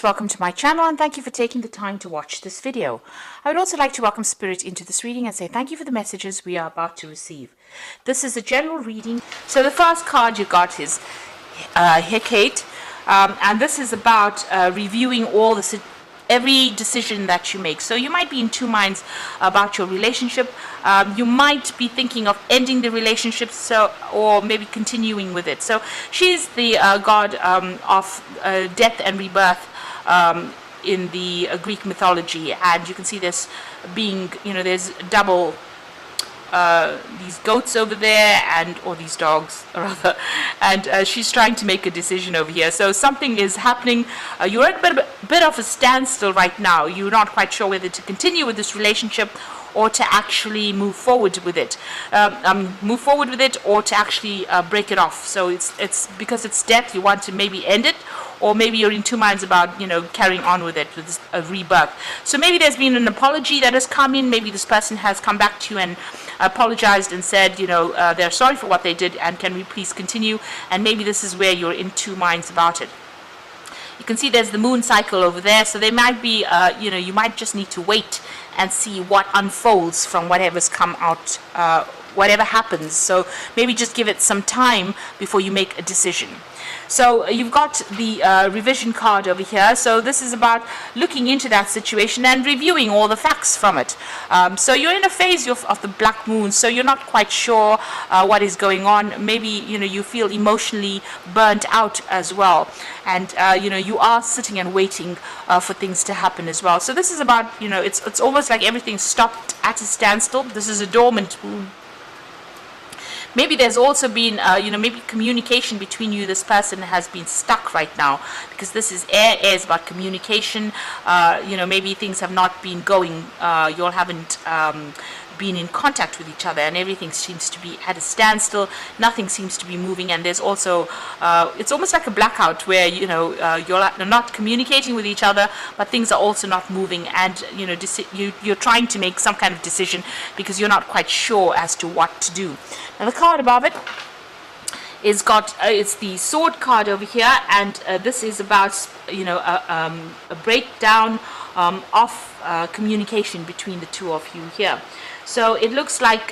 Welcome to my channel and thank you for taking the time to watch this video. I would also like to welcome Spirit into this reading and say thank you for the messages we are about to receive. This is a general reading. So the first card you got is Hecate, and this is about reviewing every decision that you make. So you might be in two minds about your relationship. You might be thinking of ending the relationship, or maybe continuing with it. So she's the god of death and rebirth in the Greek mythology, and you can see this being, there's double these goats over there, or these dogs rather, and she's trying to make a decision over here. So something is happening. You're at a bit of a standstill right now. You're not quite sure whether to continue with this relationship or to actually move forward with it, or to actually break it off. So it's because it's death, you want to maybe end it, or maybe you're in two minds about carrying on with it, with a rebirth. So maybe there's been an apology that has come in. Maybe this person has come back to you and apologized and said they're sorry for what they did and can we please continue. And maybe this is where you're in two minds about it. You can see there's the moon cycle over there, so there might be you might just need to wait and see what unfolds from whatever's come out, whatever happens. So maybe just give it some time before you make a decision. So you've got the revision card over here. So this is about looking into that situation and reviewing all the facts from it. So you're in a phase of the black moon, so you're not quite sure what is going on. Maybe you feel emotionally burnt out as well, and you are sitting and waiting for things to happen as well. So this is about it's almost like everything stopped at a standstill. This is a dormant moon. Maybe there's also been, maybe communication between you, this person has been stuck right now, because this is air. Air is about communication. Maybe things have not been going, you all haven't been in contact with each other, and everything seems to be at a standstill. Nothing seems to be moving, and there's also, it's almost like a blackout where, you're not communicating with each other, but things are also not moving, and, you're trying to make some kind of decision because you're not quite sure as to what to do. Now the card above it is it's the sword card over here, and this is about a breakdown of communication between the two of you here. So it looks like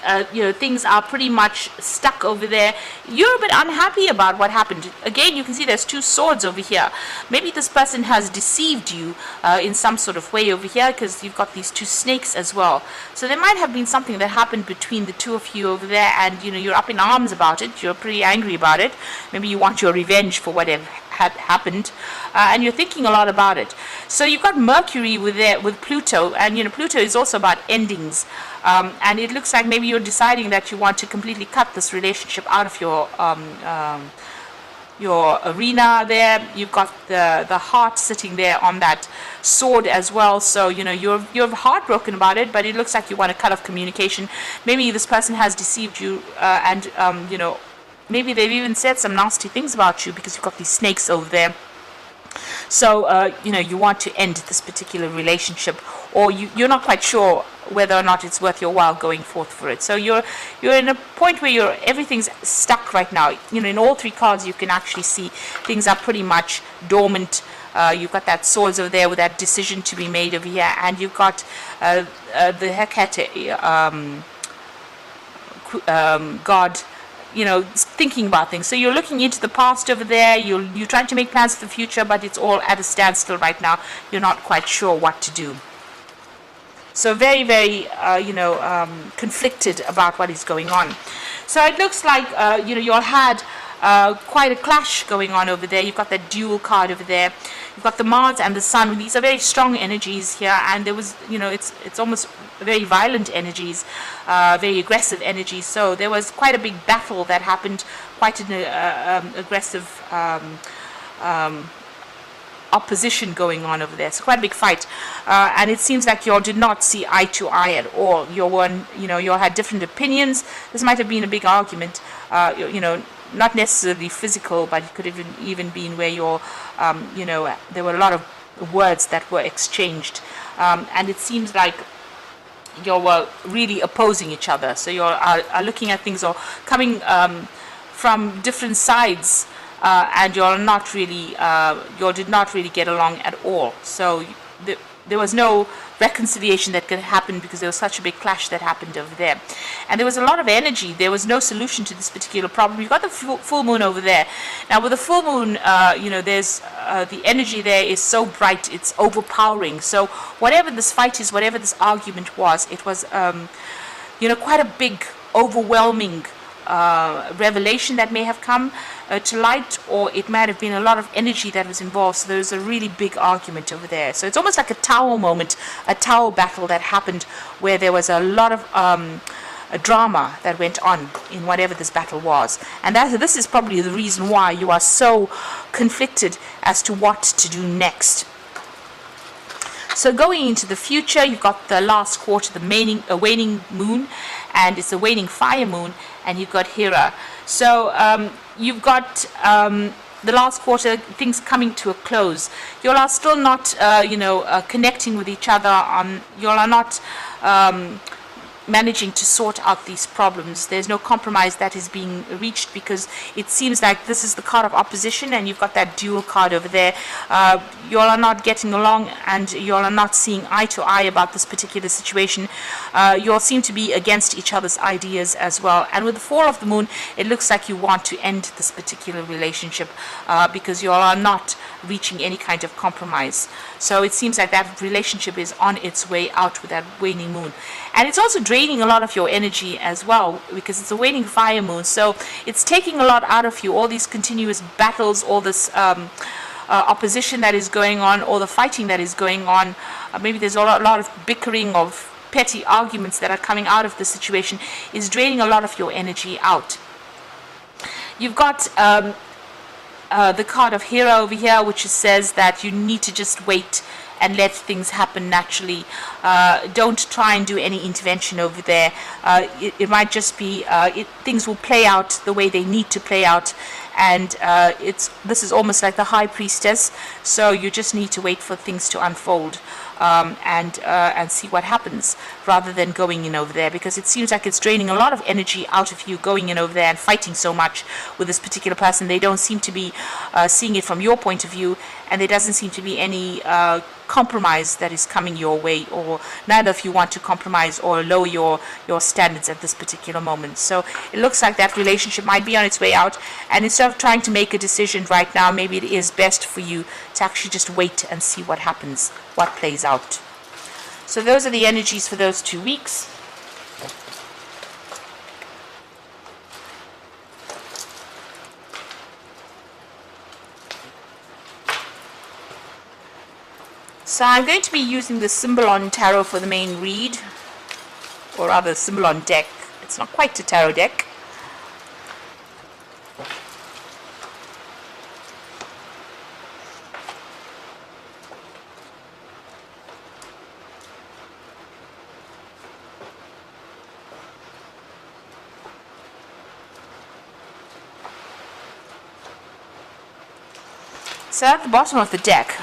things are pretty much stuck over there. You're a bit unhappy about what happened. Again, you can see there's two swords over here. Maybe this person has deceived you in some sort of way over here, because you've got these two snakes as well. So there might have been something that happened between the two of you over there, and you're up in arms about it. You're pretty angry about it. Maybe you want your revenge for whatever had happened, and you're thinking a lot about it. So you've got Mercury with Pluto, and Pluto is also about endings, and it looks like maybe you're deciding that you want to completely cut this relationship out of your arena there. You've got the heart sitting there on that sword as well. So you're heartbroken about it, but it looks like you want to cut off communication. Maybe this person has deceived you, and maybe they've even said some nasty things about you, because you've got these snakes over there. So, you want to end this particular relationship, or you're not quite sure whether or not it's worth your while going forth for it. So you're in a point where everything's stuck right now. In all three cards you can actually see things are pretty much dormant. You've got that swords over there with that decision to be made over here, and you've got the Hecate god, thinking about things. So you're looking into the past over there. You're trying to make plans for the future, but it's all at a standstill right now. You're not quite sure what to do. So very, very, conflicted about what is going on. So it looks like, you all had quite a clash going on over there. You've got that dual card over there. You've got the Mars and the Sun. These are very strong energies here, and there was, it's almost very violent energies, very aggressive energies. So there was quite a big battle that happened, quite an aggressive opposition going on over there. So quite a big fight, and it seems like you all did not see eye to eye at all. You all had different opinions. This might have been a big argument, not necessarily physical, but it could have even been where you're, there were a lot of words that were exchanged, and it seems like you were really opposing each other. So you are looking at things or coming from different sides and y'all not really, y'all did not really get along at all. So there was no reconciliation that could happen because there was such a big clash that happened over there, and there was a lot of energy. There was no solution to this particular problem. You've got the full moon over there. Now with the full moon, there's the energy there is so bright, it's overpowering. So whatever this fight is, whatever this argument was, it was quite a big, overwhelming revelation that may have come to light, or it might have been a lot of energy that was involved. So there's a really big argument over there. So it's almost like a tower moment, a tower battle that happened, where there was a lot of a drama that went on in whatever this battle was. And this is probably the reason why you are so conflicted as to what to do next. So going into the future, you've got the last quarter, the waning moon, and it's a waning fire moon, and you've got Hera. So you've got the last quarter, things coming to a close. You all are still not, connecting with each other. You all are not managing to sort out these problems. There's no compromise that is being reached, because it seems like this is the card of opposition, and you've got that dual card over there. You all are not getting along, and you all are not seeing eye to eye about this particular situation. You all seem to be against each other's ideas as well. And with the fall of the moon, it looks like you want to end this particular relationship, because you all are not reaching any kind of compromise. So it seems like that relationship is on its way out with that waning moon. And it's also draining a lot of your energy as well, because it's a waning fire moon. So it's taking a lot out of you, all these continuous battles, all this opposition that is going on, all the fighting that is going on. Maybe there's a lot of bickering, of petty arguments that are coming out of the situation, is draining a lot of your energy out. You've got the card of Hera over here, which says that you need to just wait and let things happen naturally. Don't try and do any intervention over there. It might just be things will play out the way they need to play out, and this is almost like the High Priestess. So you just need to wait for things to unfold, and see what happens, rather than going in over there, because it seems like it's draining a lot of energy out of you going in over there and fighting so much with this particular person. They don't seem to be seeing it from your point of view, and there doesn't seem to be any compromise that is coming your way, or neither of you want to compromise or lower your standards at this particular moment. So it looks like that relationship might be on its way out, and instead of trying to make a decision right now, maybe it is best for you to actually just wait and see what happens, what plays out. So those are the energies for those 2 weeks. So I'm going to be using the Symbolon Tarot for the main read, or rather Symbolon deck. It's not quite a tarot deck. So at the bottom of the deck,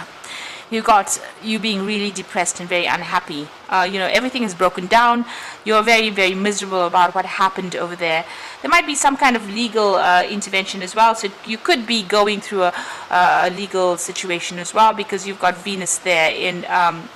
you've got you being really depressed and very unhappy. Everything is broken down. You're very, very miserable about what happened over there. There might be some kind of legal intervention as well. So you could be going through a legal situation as well, because you've got Venus there in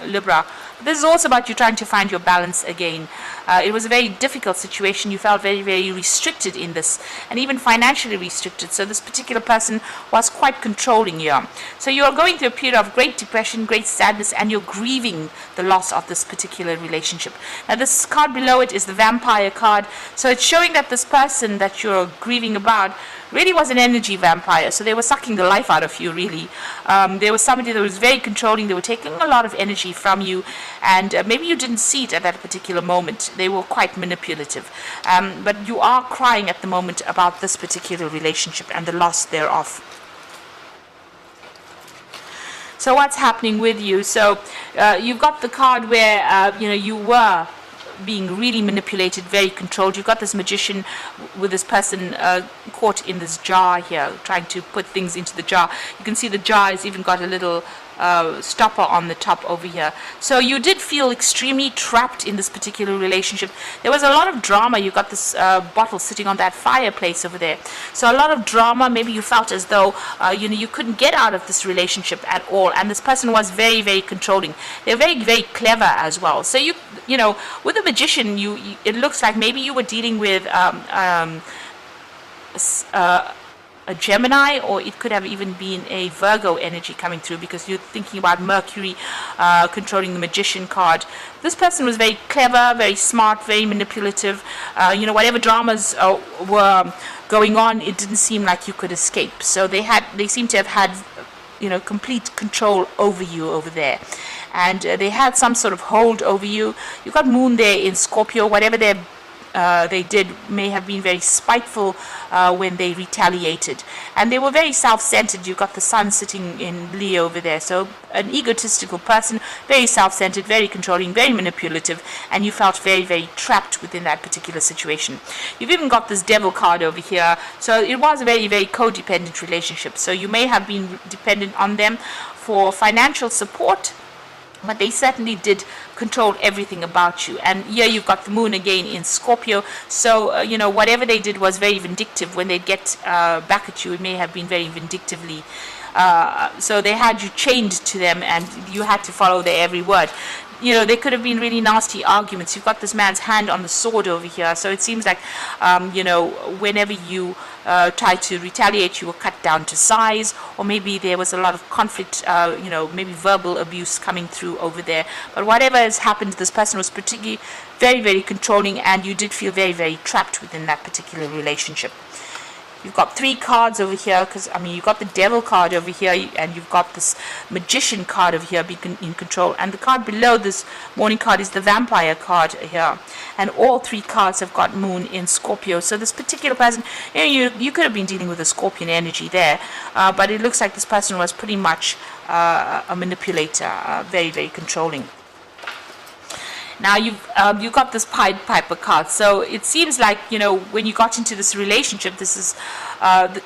Libra. This is also about you trying to find your balance again. It was a very difficult situation. You felt very, very restricted in this, and even financially restricted. So this particular person was quite controlling you. So you're going through a period of great depression, great sadness, and you're grieving the loss of this particular relationship. Now this card below it is the Vampire card. So it's showing that this person that you're grieving about really was an energy vampire. So they were sucking the life out of you, really. There was somebody that was very controlling. They were taking a lot of energy from you, and maybe you didn't see it at that particular moment. They were quite manipulative. But you are crying at the moment about this particular relationship and the loss thereof. So what's happening with you? So you've got the card where you were being really manipulated, very controlled. You've got this magician with this person caught in this jar here, trying to put things into the jar. You can see the jar has even got a little stopper on the top over here. So you did feel extremely trapped in this particular relationship. There was a lot of drama. You got this bottle sitting on that fireplace over there. So a lot of drama. Maybe you felt as though you couldn't get out of this relationship at all. And this person was very, very controlling. They're very, very clever as well. So you know, with a magician, it looks like maybe you were dealing with a Gemini, or it could have even been a Virgo energy coming through, because you're thinking about Mercury controlling the Magician card. This person was very clever, very smart, very manipulative. You know, whatever dramas were going on, it didn't seem like you could escape. So they seem to have had, you know, complete control over you over there. And they had some sort of hold over you. You got Moon there in Scorpio. Whatever they did may have been very spiteful when they retaliated, and they were very self-centered. You got the Sun sitting in Leo over there, so an egotistical person, very self-centered, very controlling, very manipulative, and you felt very, very trapped within that particular situation. You've even got this Devil card over here, so it was a very, very codependent relationship. So you may have been dependent on them for financial support, but they certainly did control everything about you. And here you've got the Moon again in Scorpio. So, you know, whatever they did was very vindictive. When they'd get back at you, it may have been very vindictively. So they had you chained to them, and you had to follow their every word. You know, there could have been really nasty arguments. You've got this man's hand on the sword over here. So it seems like, you know, whenever you tried to retaliate, you were cut down to size, or maybe there was a lot of conflict, you know, maybe verbal abuse coming through over there. But whatever has happened, this person was particularly very, very controlling, and you did feel very, very trapped within that particular relationship. You've got 3 cards over here, because, I mean, you've got the Devil card over here, and you've got this Magician card over here being in control. And the card below this Morning card is the Vampire card here. And all 3 cards have got Moon in Scorpio. So this particular person, you could have been dealing with a Scorpion energy there, but it looks like this person was pretty much a manipulator, very, very controlling. Now you've got this Pied Piper card, so it seems like, you know, when you got into this relationship, this is,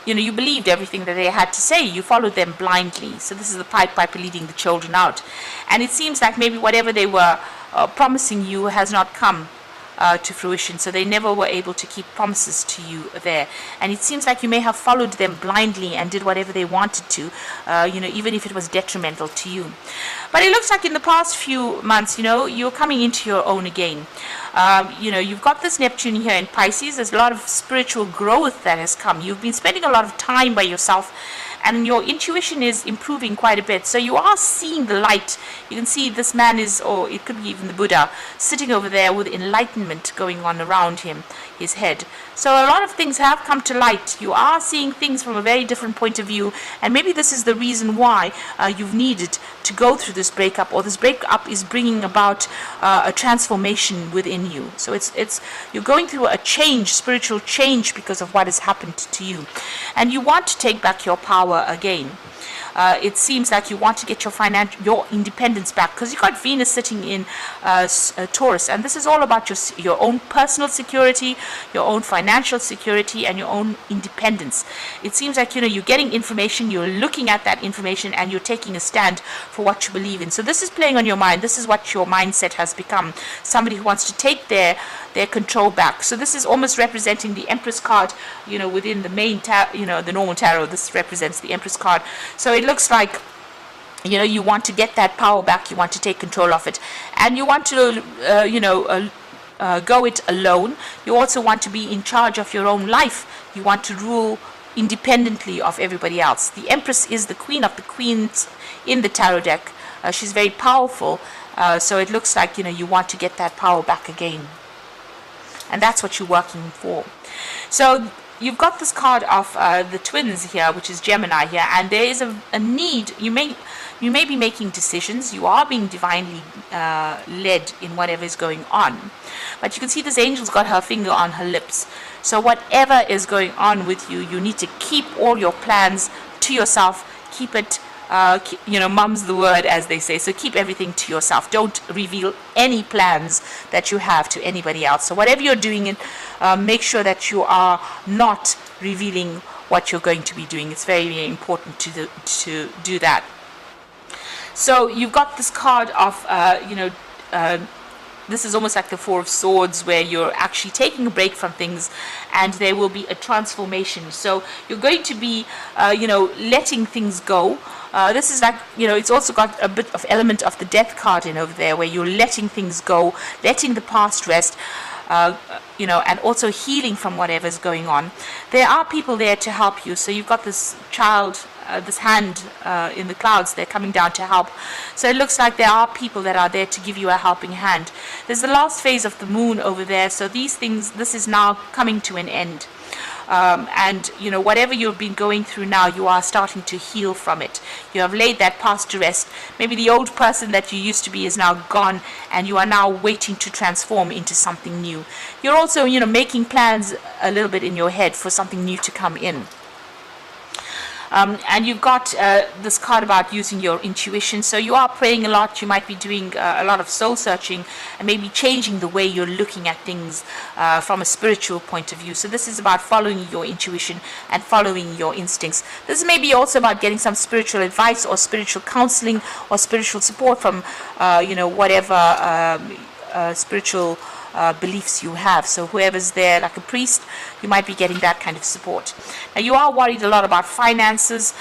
you know, you believed everything that they had to say. You followed them blindly. So this is the Pied Piper leading the children out, and it seems like maybe whatever they were promising you has not come to fruition, so they never were able to keep promises to you there. And it seems like you may have followed them blindly and did whatever they wanted to, you know, even if it was detrimental to you. But it looks like in the past few months, you know, you're coming into your own again. You know, you've got this Neptune here in Pisces. There's a lot of spiritual growth that has come. You've been spending a lot of time by yourself, and your intuition is improving quite a bit. So you are seeing the light. You can see this man is, or it could be even the Buddha, sitting over there with enlightenment going on around him, his head. So a lot of things have come to light. You are seeing things from a very different point of view, and maybe this is the reason why you've needed to go through this breakup, or this breakup is bringing about a transformation within you. So it's you're going through a change, spiritual change, because of what has happened to you, and you want to take back your power again. It seems like you want to get your independence back, because you've got Venus sitting in Taurus, and this is all about your own personal security, your own financial security, and your own independence. It seems like, you know, you're getting information, you're looking at that information, and you're taking a stand for what you believe in. So this is playing on your mind. This is what your mindset has become. Somebody who wants to take their control back. So this is almost representing the Empress card, you know, within the main you know, the normal tarot. This represents the Empress card. So it looks like, you know, you want to get that power back. You want to take control of it, and you want to you know, go it alone. You also want to be in charge of your own life. You want to rule independently of everybody else. The Empress is the queen of the queens in the tarot deck. She's very powerful, so it looks like, you know, you want to get that power back again, and that's what you're working for. So you've got this card of the twins here, which is Gemini here, and there is a need. You may be making decisions. You are being divinely led in whatever is going on, but you can see this angel's got her finger on her lips. So whatever is going on with you, you need to keep all your plans to yourself. Keep it, you know, mum's the word, as they say. So keep everything to yourself. Don't reveal any plans that you have to anybody else. So whatever you're doing, make sure that you are not revealing what you're going to be doing. It's very, very important to do that. So you've got this card of, this is almost like the Four of Swords, where you're actually taking a break from things and there will be a transformation. So you're going to be, letting things go. This is like, it's also got a bit of element of the Death card in over there, where you're letting things go, letting the past rest, and also healing from whatever's going on. There are people there to help you. So you've got this child, this hand in the clouds, they're coming down to help. So it looks like there are people that are there to give you a helping hand. There's the last phase of the moon over there. So this is now coming to an end. And whatever you've been going through now, you are starting to heal from it. You have laid that past to rest. Maybe the old person that you used to be is now gone, and you are now waiting to transform into something new. You're also making plans a little bit in your head for something new to come in. And you've got this card about using your intuition. So you are praying a lot. You might be doing a lot of soul searching and maybe changing the way you're looking at things from a spiritual point of view. So this is about following your intuition and following your instincts. This may be also about getting some spiritual advice or spiritual counseling or spiritual support from, whatever spiritual beliefs you have. So whoever's there, like a priest, you might be getting that kind of support. Now you are worried a lot about finances.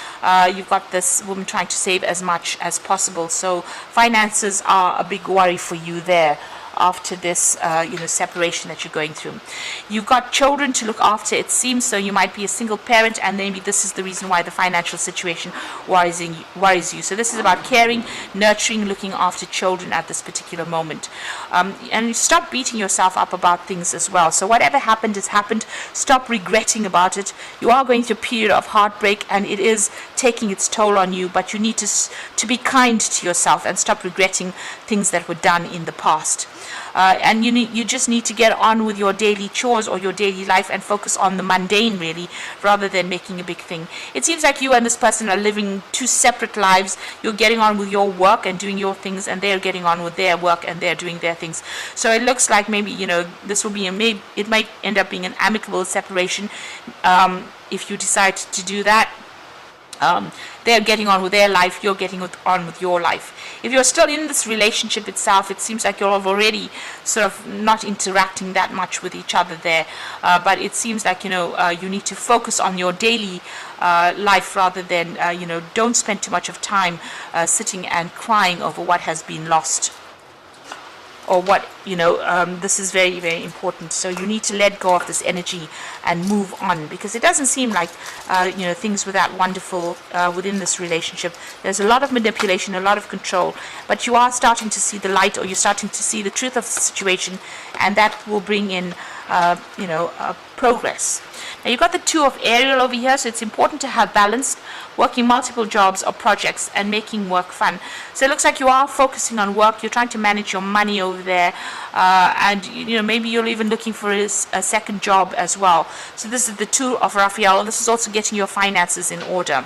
You've got this woman trying to save as much as possible. So finances are a big worry for you there after this separation that you're going through. You've got children to look after, it seems. So you might be a single parent, and maybe this is the reason why the financial situation worries you. So this is about caring, nurturing, looking after children at this particular moment. And stop beating yourself up about things as well. So whatever happened has happened. Stop regretting about it. You are going through a period of heartbreak, and it is taking its toll on you, but you need to be kind to yourself and stop regretting things that were done in the past. And you just need to get on with your daily chores or your daily life and focus on the mundane, really, rather than making a big thing. It seems like you and this person are living two separate lives. You're getting on with your work and doing your things, and they're getting on with their work and they're doing their things. So it looks like maybe this will be it might end up being an amicable separation if you decide to do that. They're getting on with their life, you're getting on with your life. If you're still in this relationship itself, it seems like you're already sort of not interacting that much with each other there. But it seems like, you need to focus on your daily life rather than, don't spend too much of time sitting and crying over what has been lost. Or what, this is very, very important. So you need to let go of this energy and move on, because it doesn't seem like, things were that wonderful within this relationship. There's a lot of manipulation, a lot of control, but you are starting to see the light, or you're starting to see the truth of the situation, and that will bring in, progress. Now you've got the Two of Ariel over here, so it's important to have balance, working multiple jobs or projects and making work fun. So it looks like you are focusing on work, you're trying to manage your money over there, and maybe you're even looking for a second job as well. So this is the Two of Raphael. This is also getting your finances in order.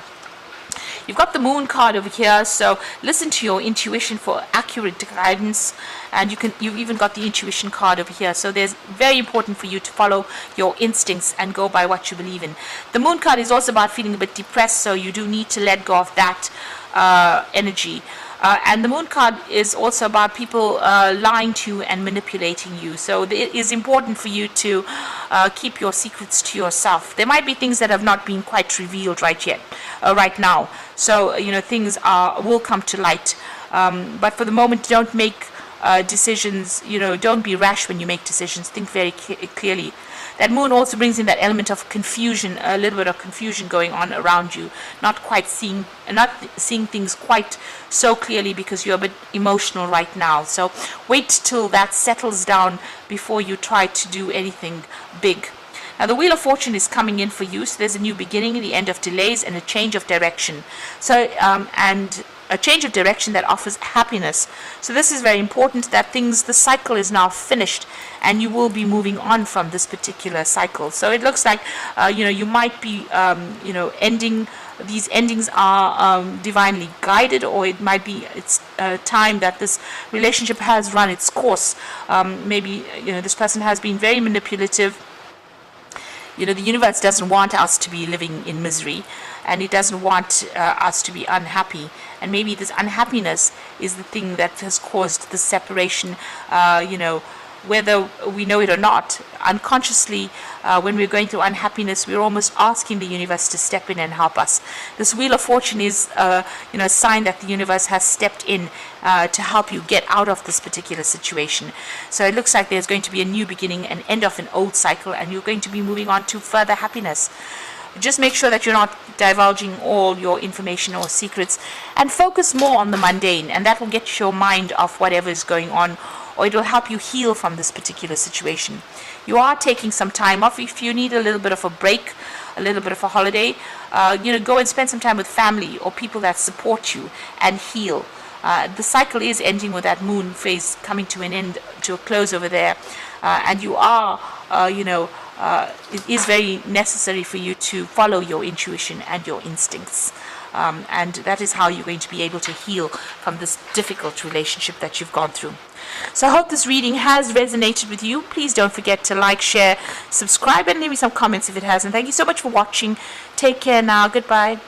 You've got the Moon card over here, so listen to your intuition for accurate guidance, and you've even got the intuition card over here. So there's very important for you to follow your instincts and go by what you believe in. The Moon card is also about feeling a bit depressed, so you do need to let go of that energy. And the Moon card is also about people lying to you and manipulating you. So it is important for you to keep your secrets to yourself. There might be things that have not been quite revealed right now. So things will come to light. But for the moment, don't make decisions. Don't be rash when you make decisions. Think very clearly. That moon also brings in that element of confusion, a little bit of confusion going on around you, not seeing things quite so clearly because you're a bit emotional right now. So wait till that settles down before you try to do anything big. Now the Wheel of Fortune is coming in for you, so there's a new beginning, the end of delays, and a change of direction. So and a change of direction that offers happiness. So this is very important, that the cycle is now finished and you will be moving on from this particular cycle. So it looks like you might be these endings are divinely guided, or it might be it's time that this relationship has run its course. Maybe this person has been very manipulative. You know, the universe doesn't want us to be living in misery, and it doesn't want us to be unhappy. And maybe this unhappiness is the thing that has caused the separation, you know, whether we know it or not. Unconsciously, when we're going through unhappiness, we're almost asking the universe to step in and help us. This Wheel of Fortune is, you know, a sign that the universe has stepped in to help you get out of this particular situation. So it looks like there's going to be a new beginning, an end of an old cycle, and you're going to be moving on to further happiness. Just make sure that you're not divulging all your information or secrets, and focus more on the mundane, and that will get your mind off whatever is going on, or it will help you heal from this particular situation. You are taking some time off. If you need a little bit of a break, a little bit of a holiday, you know, go and spend some time with family or people that support you and heal. The cycle is ending with that moon phase coming to an end, to a close over there, and you are, you know, it is very necessary for you to follow your intuition and your instincts. And that is how you're going to be able to heal from this difficult relationship that you've gone through. So I hope this reading has resonated with you. Please don't forget to like, share, subscribe, and leave me some comments if it has. And thank you so much for watching. Take care now. Goodbye.